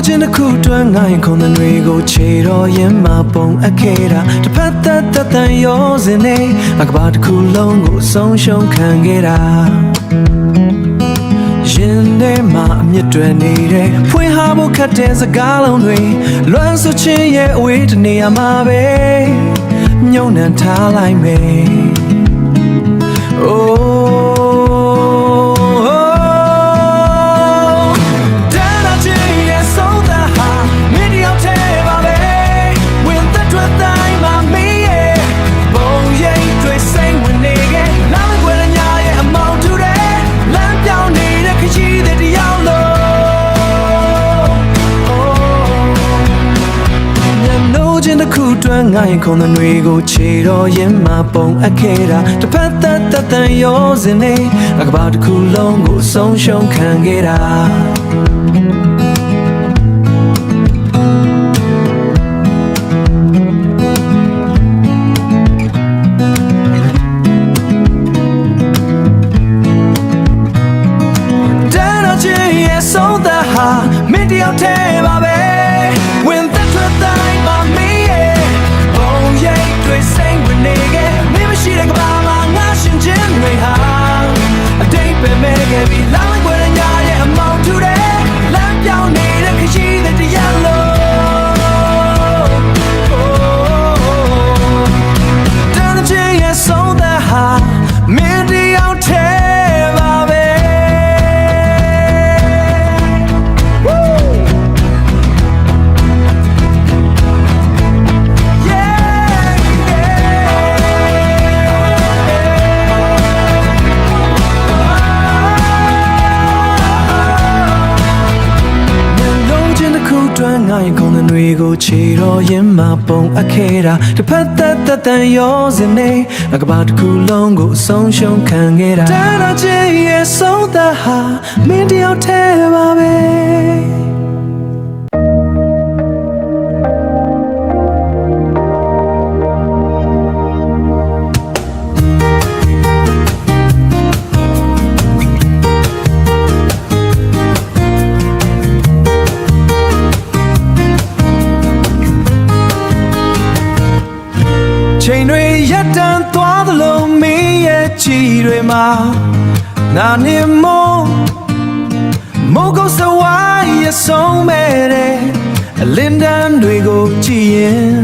ချင်းတစ်ခုတွန်းငိုင်းခုံတွေကိုခြေတော်ရင်မပုံအခဲတာတစ်ဖက်သက်တန်ရောစင်နေအကဘာတစ်ခုလုံးကိုဆုံးရှုံးခံခဲ့တာရင်ထဲမှာအမြင့်တွယ်နေတဲ့ဖွင့်ဟာဖို့ခတ်တဲ့စကားလုံးတွေလွမ်းဆွချင်းရဲ့အဝေးတနေရာမှာပဲညှုံနှံထားလိုက်မယ် ခုတွန်းငိုင်းခုံတွေကိုခြေတော်ရင်မပုံအခဲတာတစ်ဖက်သက်တန်ရောစင်နေအကဘာတစ်ခုလုံးကိုဆုံးရှုံးခံခဲ့တာတဲ့တော့ချစ်ရဲ့ဆုံးသက်ဟာမင်းတယောက်တည်းပါပဲဝင်သက်ထွက်တိုင်းမှာမင်းစိတ်ဝင်နေခဲ့မင်းမရှိတဲ့ကဘာမှာငါရှင်ချင်းတွေဟာအတိတ်ပဲမဲ့ခဲ့ပြီးလောင်းခွေညရဲ့အမောင်ထူတဲ့လမ်းပြောင်းနေတဲ့ခရီးတဲ့တရားလို့တန်တဲ့ချင်းရဲ့ဆုံးသက်ဟာမင်းတယောက်တည်းပါပဲတွန်းငိုင်းခုံတွေကိုခြေတော်ရင်မပုံအခဲတာတစ်ဖက်သက်တန်ရောစင်နေအကဘာတစ်ခုလုံးကိုဆုံးရှုံးခံခဲ့တာတဲ့တော့ချစ်ရဲ့ဆုံးသက်ဟာမင်းတယောက်တည်းပါပဲချိန်တွေရက်တန်သွားသလိုမင်းရဲ့ကြည်တွေမှာငါနေမိုးကုတ်စဝိုင်းရဆုံးမဲ့တဲ့အလင်းတန်းတွေကိုကြည်ရင်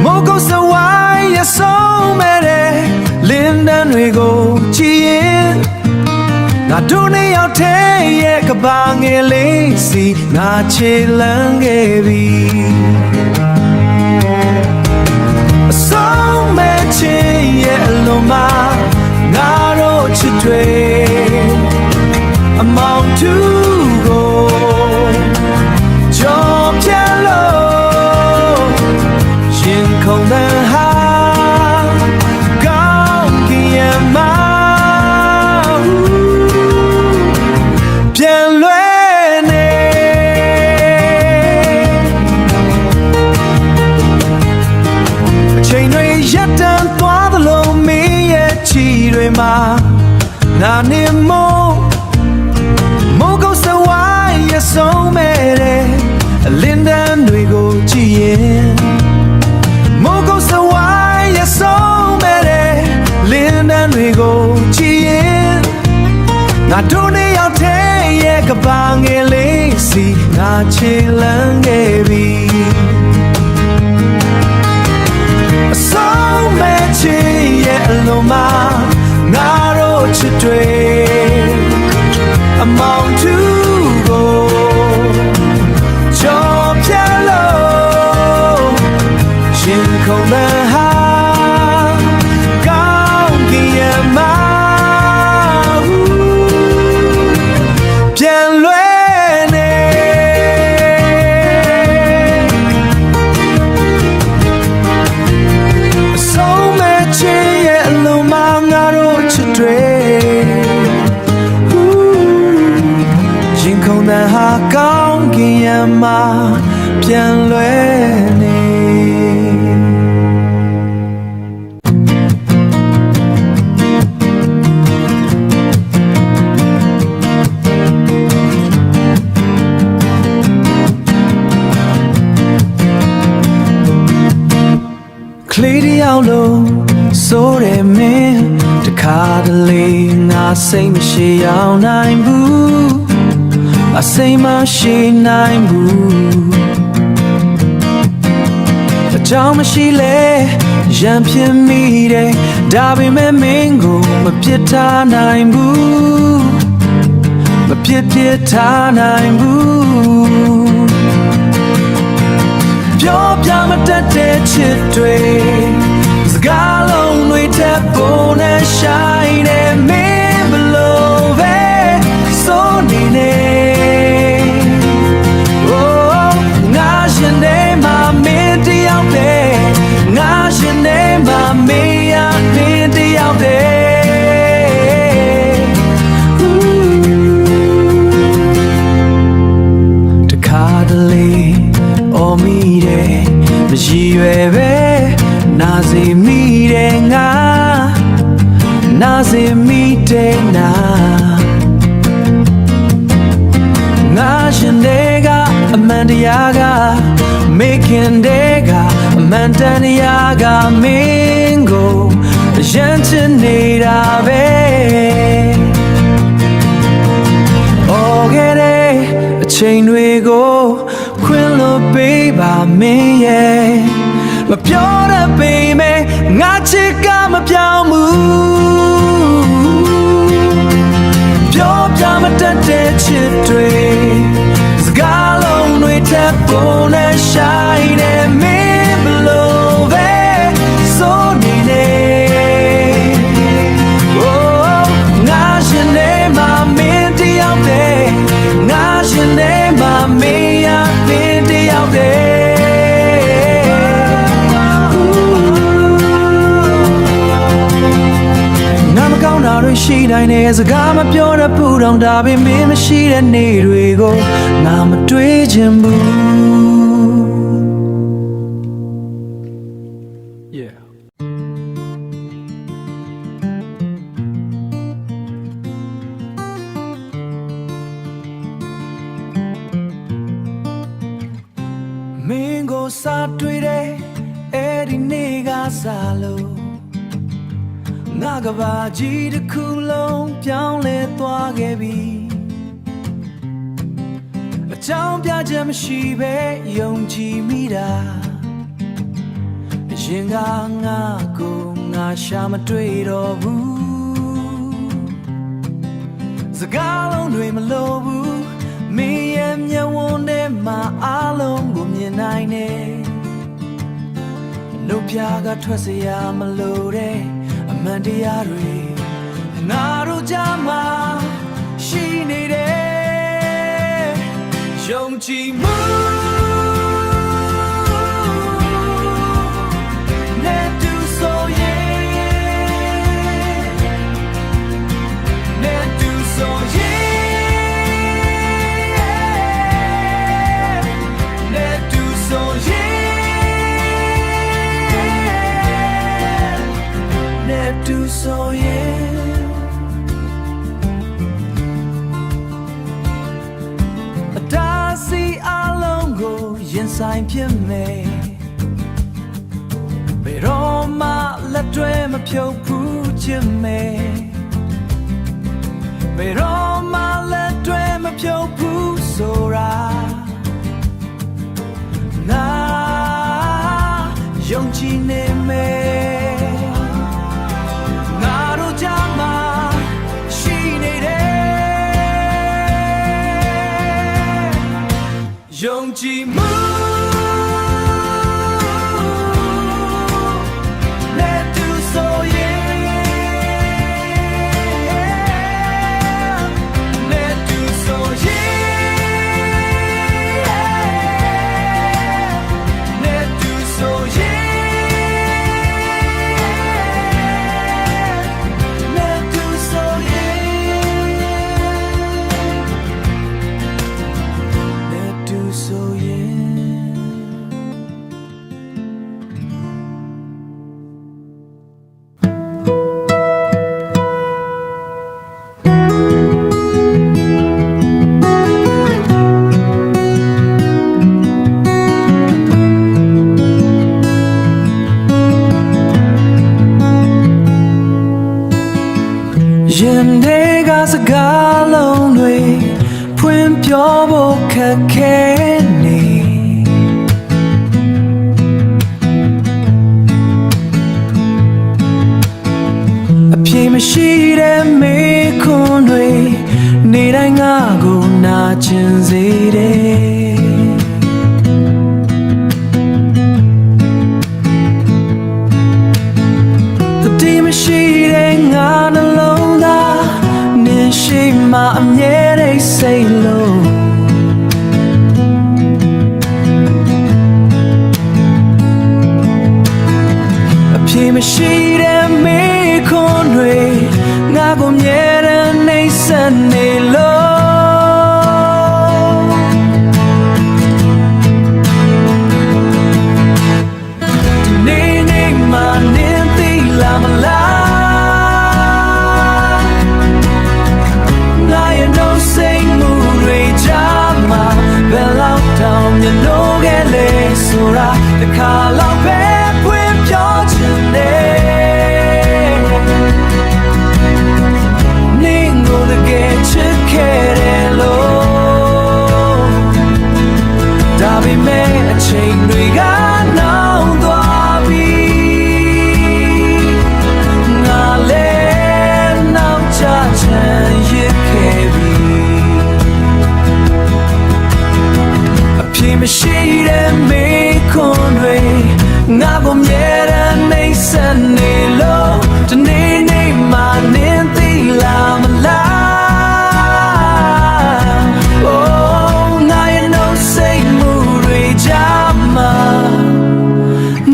မိုးကုတ်စဝိုင်းရဆုံးမဲ့တဲ့လင်းတန်းတွေကိုကြည်ရင်ငါတို့နှစ်ယောက်တည်းရဲ့ကဘာငယ်လေးစီငါချေလန်းခဲ့ပြီဆုံးမဲ့ချင်ရဲ့အလုံးမှာငါတို့ချစ်တွေအမောင်တူကိုကြော်ပြလို့ရှင်ခုန်တဲ့ဟာကောင်းကင်ရဲ့မှာပြန်လွဲနေချိန်တွေရက်တန်သွားသလိုမင်းရဲ့ချီတွေမှာငါနေမိုးကုတ်စဝိုင်းရဆုံးမဲ့တဲ့အလင်းတန်းတွေကိုကြည့်ရင်မိုးကုတ်စဝိုင်းရဆုံးမဲ့တဲ့လင်းတန်းတွေကိုကြည့်ရင်ငါတို့နှစ်ယောက်တည်းရဲ့ကဘာငယ်လေးစီငါချေလန်းခဲ့ပြီဆုံးမဲ့ချင်ရဲ့အလုံးမှာငါတို့ချစ်တွေအမောင်တူကိုကြော်ပြလို့ရှင်ခုန်တဲ့ဟာကောင်းကင်ရဲ့မှာပြန်လွဲနေဆုံးမဲ့ချင်ရဲ့အလုံးမှာငါတို့ချစ်တွေခုန်တဲ့ဟာကောင်းကင်ရဲ့မှာပြန်လွဲနေ လေးတယောက်လုံးဆိုတယ်မင်းတခါတလေငါစိတ်မရှိအောင်နိုင်ဘူးအစိမ်မရှိနိုင်ဘူးအကြောင်းမရှိလဲရံဖြစ်မိတယ်ဒါပေမဲ့မင်းကိုမပြစ်ထားနိုင်ဘူးမပြစ်ထားနိုင်ဘူးပြောပြမတတ်တဲ့ချစ်တွေစကားလုံးတွေထပ်ပေါ်နေရှိုင်းနေမင်းဘလို့ပဲဆိုနေနေငါရှင်နေမှာမင်းတယောက်တည်းငါရှင်နေမှာမင်းရမင်းတယောက်တည်းတခါတလေအော်မိတယ်မရည်ရွယ်ပဲနာစီမိတယ်ငါနာစီမိတယ်နာငါရှင်တဲ့ကအမှန်တရားကမေခင်တဲ့ကအမှန်တရားကမင်းကိုရမ်းချင်နေတာပဲအော်ခဲ့တဲ့အချိန်တွေကိုခွင့်လို့ပေးပါမင်းရဲ့မပြောတတ်ပေမဲ့ငါချစ်ကမပြောင်းဘူးပြောပြမတတ်တဲ့ချစ်တွေစကားလုံးတွေထပ်ပေါ်နေရှိုင်းနေမင်းဘလို့ပဲဆိုနေနေငါရှင်နေမှာမင်းတယောက်တည်းငါရှင်နေမှာမင်းရမင်းတယောက်တည်းရှိနိုင်တဲ့စကားမပြောတတ်ဘူးတော့ဒါပေမဲ့မရှိတဲ့နေ့တွေကိုငါမတွေးချင်ဘူး Yeah မင်းကိုစားတွေ့တဲ့အဲ့ဒီနေ့ကစားလို့ငါကဘာကြီးတစ်ခုလုံးပြောင်းလဲသွားခဲ့ပြီအကြောင်းပြချက်မရှိပဲယုံကြည်မိတာရင်ကငါကိုငါရှာမတွေ့တော့ဘူးစကားလုံးတွေမလိုဘူးမင်းရဲ့မျက်ဝန်းထဲမှာအားလုံးကိုမြင်နိုင်နေနှုတ်ပြကထွက်စရာမလိုတဲ့အမှန်တရားတွေငါတို့ကြားမှာရှိနေတယ်ယုံကြည်မှုနဲ့တူဆိုရင်နဲ့တူဆိုရင်နဲ့တူဆိုရင်တူဆိုရင်အတားစီအလုံးကိုရင်ဆိုင်ဖြစ်မယ်ဘယ်တော့မှလက်တွဲမဖြုတ်ဘူးချင်မယ်ဘယ်တော့မှလက်တွဲမဖြုတ်ဘူးဆိုတာငါယုံကြည်နေမယ်ယုံကြည်မှုနဲ့တူဆိုရင်နဲ့တူဆိုရင်နဲ့တူဆိုရင် ရင်တွေကစကားလုံးတွေဖွင့်ပြောဖို့ခက်ခဲနေအပြည့်မရှိတဲ့မေးခွန်းတွေနေတိုင်းငါကိုနာကျင်စေတယ်ဒီမရှိတဲ့ငါနှလုံးသားနင်းရှိမှအမြဲတမ်းစိတ်လုံးအပြည့်မရှိတဲ့မေးခွန်းတွေငါကိုမြဲတမ်းနှိမ့်ဆက်နေလို့ဒီနေ့မှနင်းသိလာမလားငါရဲ့နှုတ်ဆက်မှုတွေကြားမှာဘယ်လောက်တောင်မြင်လို့ခဲ့လဲဆိုတာတစ်ခါလောက်ပဲဖွင့်ပြောချင်တယ်နင်းကိုတကယ်ချစ်ခဲ့တယ်လို့ဒါပေမဲ့အချိန်တွေကနောက်သွားပြီငါလည်းနောက်ကျချင်ရခဲ့ပြီအပြည့်မရှိတဲ့မေးခွန်းတွေငါကိုမြဲတမ်းနှိမ့်ဆက်နေလို့ဒီနေ့မှနင်းသိလာမလား Oh ငါရဲ့နှုတ်ဆက်မှုတွေကြားမှာ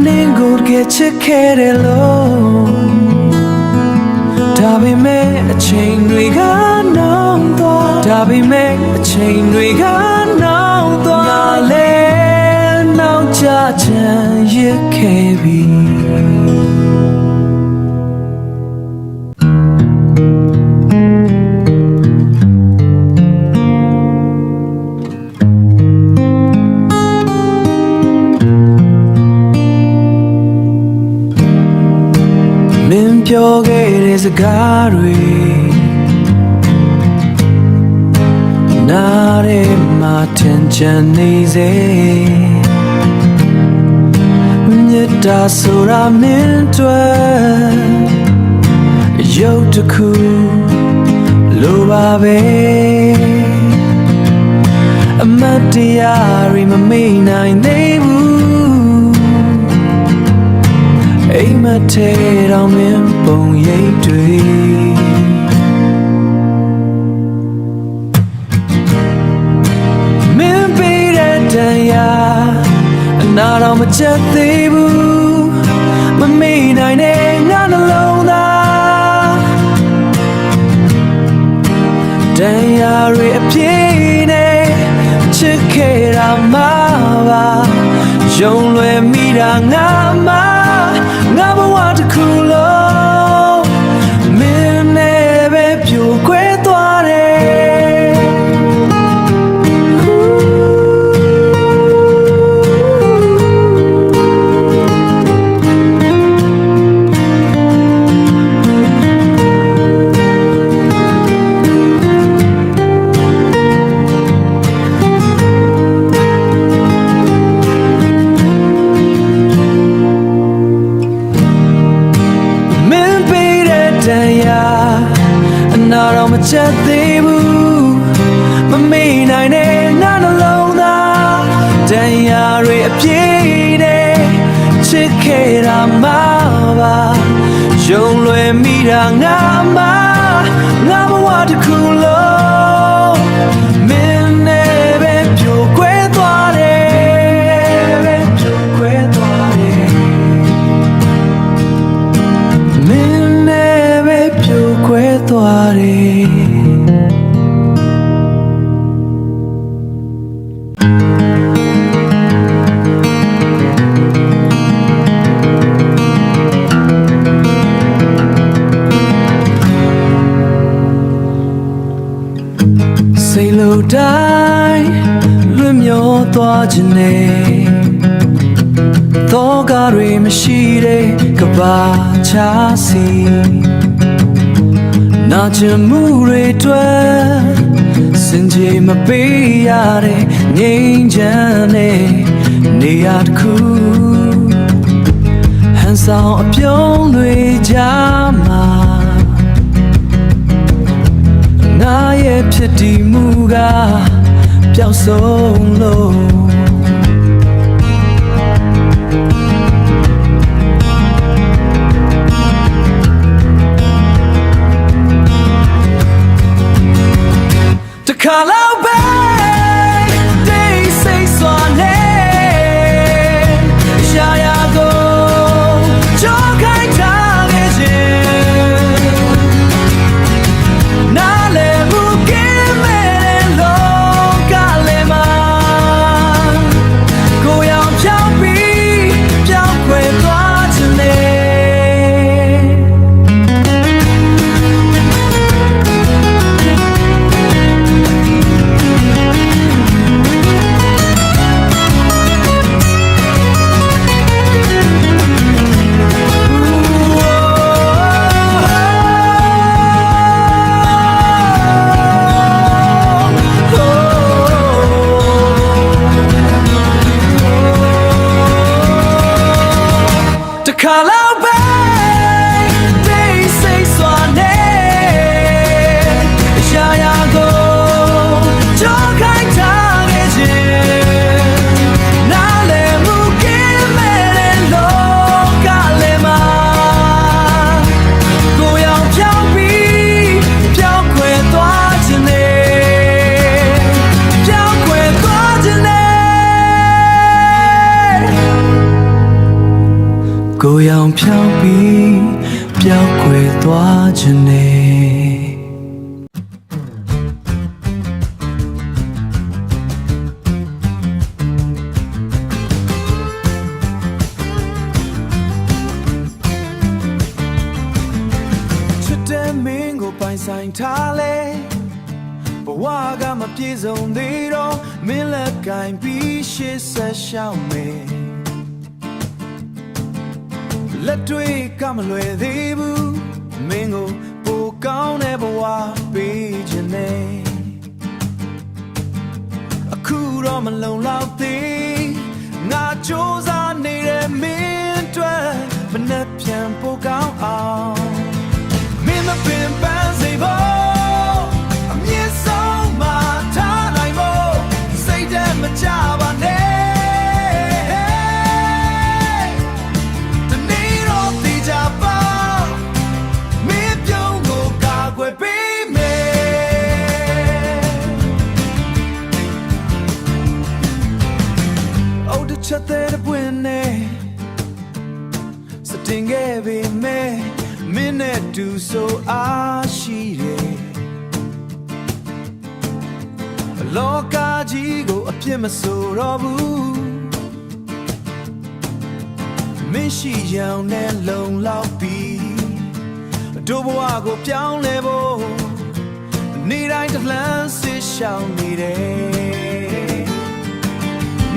နင်းကိုတကယ်ချစ်ခဲ့တယ်လို့ဒါပေမဲ့အချိန်တွေကနောက်သွားဒါပေမဲ့အချိန်တွေကနောက်သွားငါလည်းနောက်ကျချင်ရခဲ့ပြီမင်းပြောခဲ့တဲ့စကားတွေနားထဲမှာထင်ချင်နေစေမြတ်တာဆိုတာမင်းတွေ့ရုပ်တစ်ခုလိုပါပဲအမတ်တရားတွေမမေ့နိုင်သေးဘူးအိမ်မထဲတော့မင်းပုံရိပ်တွေမင်းပေးတဲ့တရားအနာတော့မချက်သေးဘူးမမေ့နိုင်တဲ့ငါနှလုံးသားတရားတွေအပြည့်နဲ့ချစ်ခဲ့တာမှပါယုံလွယ်မိတာငါမှငါဘဝတစ်ခုလုံးမင်းနဲ့ပဲပြိုကွဲသွားတယ်တရားအနာတော့မချက်သေးဘူးမမေ့နိုင်တဲ့ငါနှလုံးသားတရားတွေအပြည့်နဲ့ချစ်ခဲ့တာမှပါယုံလွယ်မိတာငါမှငါဘဝတစ်ခုလုံးမင်းနဲ့ပဲပြိုကွဲသွားတယ်ပဲပြိုကွဲသွားတယ်မင်းနဲ့ပဲပြိုကွဲသွားတယ်စိတ်လိုတိုင်းလွတ်မြောသွားခြင်းနဲ့သောကတွေမရှိတဲ့ကဘာချာစီ နာကျင်မှုတွေတွေ့စင်ကြေမပေးရတဲ့ငြိမ်းချမ်းတဲ့နေရာတစ်ခုဟန်ဆောင်အပြုံးတွေကြားမှာငါရဲ့ဖြစ်တည်မှုကပျောက်ဆုံးလို့ခါလောက်ပဲတိတ်ဆိတ်စွာနဲ့ရှာရကုန်ကြောက်ခိုင်းထားခဲ့ခြင်းနားလည်မှုကင်းမဲ့လောကလည်းမှာကိုယ်ရောက်ဖြောင်းပြီးပြောင်းခွဲသွားခြင်းနဲ့ခါလောက်ပဲတိတ်ဆိတ်စွာနဲ့ရှာရကုန်ကြောက်ခိုင်းထားခဲ့ခြင်းနားလည်မှုကင်းမဲ့လောကလည်းမှာကိုယ်ရောက်ဖြောင်းပြီးပြောင်းခွဲသွားခြင်းနဲ့ပြောင်းခွဲသွားခြင်းနဲ့ကိုယ်ရောက်ဖြောင်းပြီးပြောင်းခွဲသွားခြင်းနဲ့ချစ်တဲ့မင်းကိုပိုင်ဆိုင်ထားလေဘဝကမပြေဆုံးသေးတော့မင်းလက်ကင်ပြီးရှေ့ဆက်ရှောင်းမယ်လက်တွေကမလွယ်သေးဘူးမင်းကိုပိုကောင်းတဲ့ဘဝပေးခြင်းနဲ့အခုတော့မလုံလောက်သေးငါကြိုးစားနေတဲ့မင်းအတွက်မနှက်ပြန်ပိုကောင်းအောင်မင်းမပင်ပန်းစေဖို့အမြင့်ဆုံးမှထားနိုင်ဖို့စိတ်ထဲမကြပါနဲ့ချက်တဲ့ပွင့်နဲ့စတင်ခဲ့ပေမဲ့မင်းနဲ့တူဆိုအားရှိတယ်လောကကြီးကိုအပြစ်မဆိုတော့ဘူးမင်းရှိရောင်နဲ့လုံလောက်ပြီးတို့ဘဝကိုပြောင်းလဲဖို့နေ့တိုင်းတလှမ်းစစ်ရှောင်နေတယ်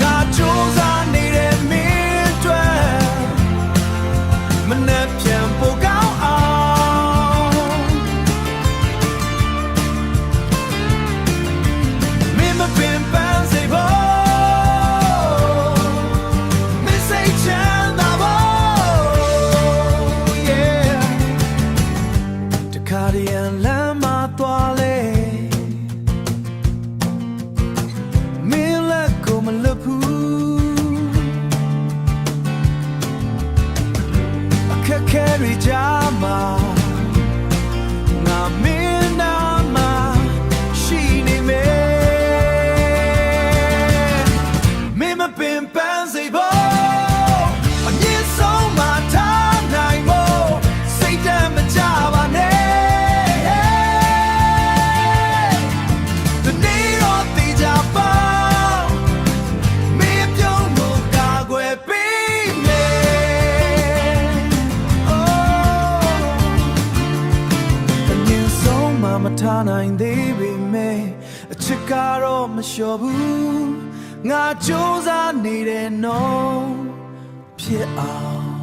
ငါကြိုးစားနေတဲ့မင်းအတွက်မနှက်ပြန်ပိုကောင်းအောင်မင်းမပင်ပန်းစေဖို့မင်းစိတ်ချမ်းသာဖို့ yeah တခါတည်းလမ်းမှာသွားလေမင်းလက်ကိုမလွတ်ဘူးCarry jama na mina ma shini me me ma pin pan say bo a yin so ma ta nai mo say that ma ja ba ne the need of the japa me pyo mo ka gwe pi meမထားနိုင်သေးပေမဲ့အချစ်ကတော့မလျှော်ဘူးငါကြိုးစားနေတဲ့နော်ဖြစ်အောင်